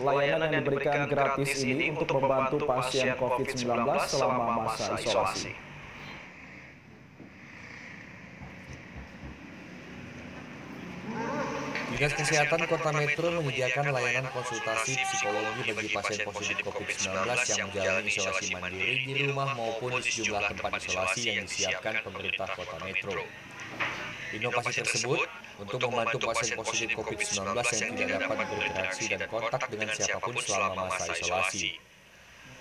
Layanan yang diberikan gratis ini untuk membantu pasien COVID-19 selama masa isolasi. Dinas Kesehatan Kota Metro menyediakan layanan konsultasi psikologi bagi pasien positif COVID-19 yang menjalani isolasi mandiri di rumah maupun di sejumlah tempat isolasi yang disiapkan pemerintah Kota Metro. Inovasi tersebut untuk membantu pasien positif COVID-19 yang tidak dapat berinteraksi dan kontak dengan siapapun selama masa isolasi.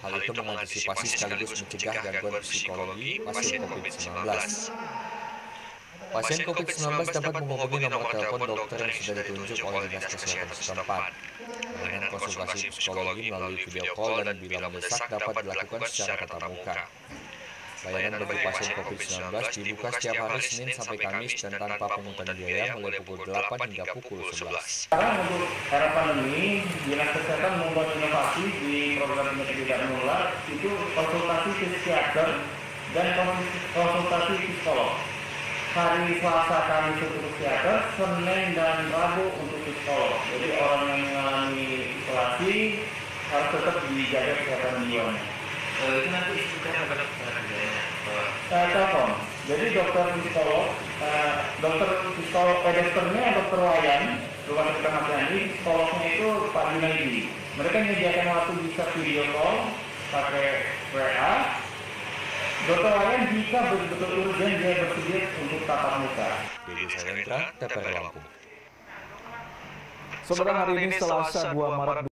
Hal itu mengantisipasi sekaligus mencegah gangguan psikologi pasien COVID-19. Pasien COVID-19 dapat menghubungi nomor telepon dokter yang sudah ditunjuk oleh Dinas Kesehatan setempat. Layanan konsultasi psikologi melalui video call dan bila mendesak dapat dilakukan secara tatap muka. Layanan bagi pasien COVID-19 dibuka setiap hari Senin sampai Kamis dan tanpa pungutan biaya mulai pukul 8 hingga pukul 11. Sekarang untuk era pandemi, Dinas Kesehatan membuat inovasi di program penyakit tidak menular, itu konsultasi psikiater dan konsultasi psikolog. Hari Selasa Kamis untuk psikiater, Senin dan Rabu untuk psikolog. Jadi orang yang mengalami isolasi harus tetap dijaga kesehatan jiwanya. Itu nanti juga akan telepon. Jadi dokternya dokter Wayan, rumah sakit Ahmad Yani, psikolognya itu Pak Junaidi. Mereka menyediakan waktu bisa video call pakai WA. Dokter Wayan jika betul-betul urgent dia bersedia untuk tatap muka. Dedi Sarendra, TPR Lampung. Saudara, hari ini Selasa 2 Maret